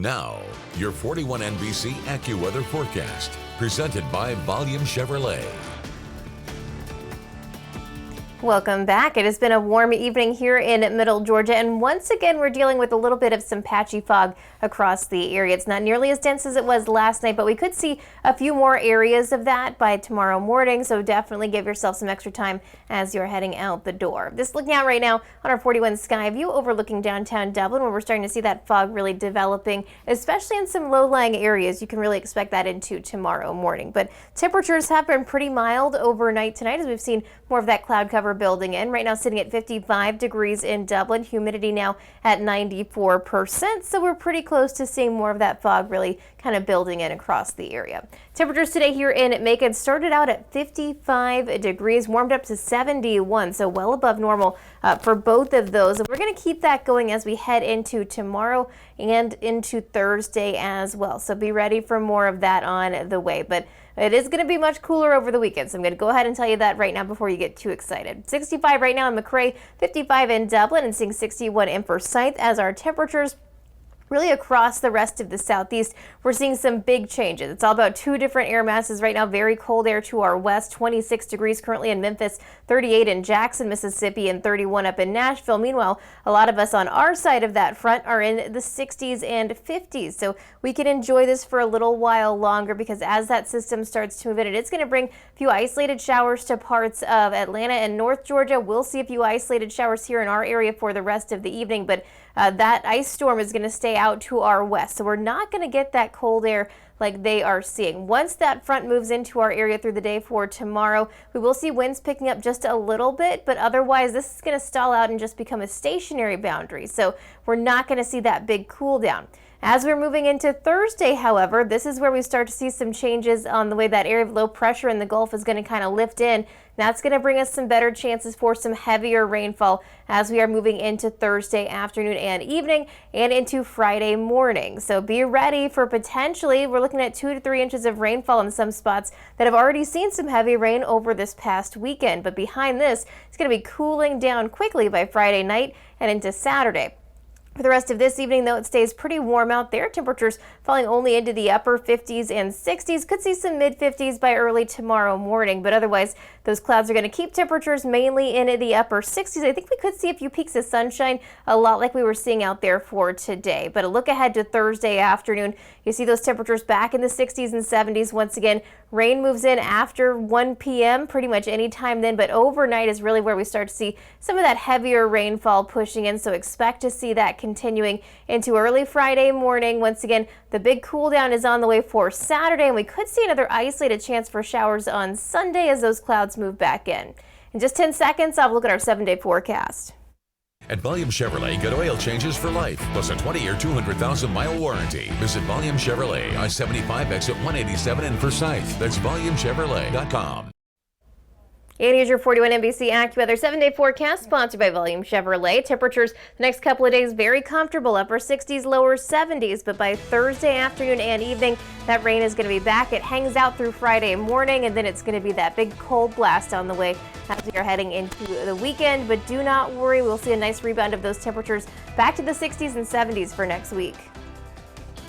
Now, your 41 NBC AccuWeather forecast, presented by Volume Chevrolet. Welcome back. It has been a warm evening here in Middle Georgia, and once again we're dealing with a little bit of some patchy fog across the area. It's not nearly as dense as it was last night, but we could see a few more areas of that by tomorrow morning, so definitely give yourself some extra time as you're heading out the door. Just looking out right now on our 41 sky view overlooking downtown Dublin, where we're starting to see that fog really developing, especially in some low-lying areas. You can really expect that into tomorrow morning, but temperatures have been pretty mild overnight tonight as we've seen more of that cloud cover building in. Right now sitting at 55 degrees in Dublin, humidity now at 94%, so we're pretty close to seeing more of that fog really kind of building in across the area. Temperatures today here in Macon started out at 55 degrees, warmed up to 71, so well above normal for both of those. And we're going to keep that going as we head into tomorrow and into Thursday as well. So be ready for more of that on the way. But it is going to be much cooler over the weekend, so I'm going to go ahead and tell you that right now before you get too excited. 65 right now in McRae, 55 in Dublin, and seeing 61 in Forsyth as our temperatures really across the rest of the southeast. We're seeing some big changes. It's all about two different air masses right now. Very cold air to our west, 26 degrees currently in Memphis, 38 in Jackson, Mississippi, and 31 up in Nashville. Meanwhile, a lot of us on our side of that front are in the 60s and 50s. So we can enjoy this for a little while longer, because as that system starts to move in, it's going to bring a few isolated showers to parts of Atlanta and North Georgia. We'll see a few isolated showers here in our area for the rest of the evening, but that ice storm is going to stay out to our west, so we're not going to get that cold air like they are seeing. Once that front moves into our area through the day for tomorrow, we will see winds picking up just a little bit, but otherwise this is going to stall out and just become a stationary boundary, so we're not going to see that big cool down. As we're moving into Thursday, however, this is where we start to see some changes on the way that area of low pressure in the Gulf is going to kind of lift in. That's going to bring us some better chances for some heavier rainfall as we are moving into Thursday afternoon and evening and into Friday morning. So be ready for potentially, we're looking at 2 to 3 inches of rainfall in some spots that have already seen some heavy rain over this past weekend. But behind this, it's going to be cooling down quickly by Friday night and into Saturday. For the rest of this evening, though, it stays pretty warm out there. Temperatures falling only into the upper 50s and 60s. Could see some mid-50s by early tomorrow morning, but otherwise those clouds are going to keep temperatures mainly in the upper 60s. I think we could see a few peaks of sunshine, a lot like we were seeing out there for today. But a look ahead to Thursday afternoon, you see those temperatures back in the 60s and 70s once again. Rain moves in after 1 p.m. pretty much any time then, but overnight is really where we start to see some of that heavier rainfall pushing in, so expect to see that continuing into early Friday morning. Once again, the big cool down is on the way for Saturday, and we could see another isolated chance for showers on Sunday as those clouds move back in. In just 10 seconds, I'll look at our 7-day forecast. At Volume Chevrolet, get oil changes for life, plus a 20-year, 200,000-mile warranty. Visit Volume Chevrolet, I-75 exit 187 in Forsyth. That's volumechevrolet.com. And here's your 41 NBC AccuWeather 7-day forecast, sponsored by Volume Chevrolet. Temperatures the next couple of days very comfortable, upper 60s, lower 70s, but by Thursday afternoon and evening, that rain is going to be back. It hangs out through Friday morning, and then it's going to be that big cold blast on the way as we are heading into the weekend. But do not worry, we'll see a nice rebound of those temperatures back to the 60s and 70s for next week.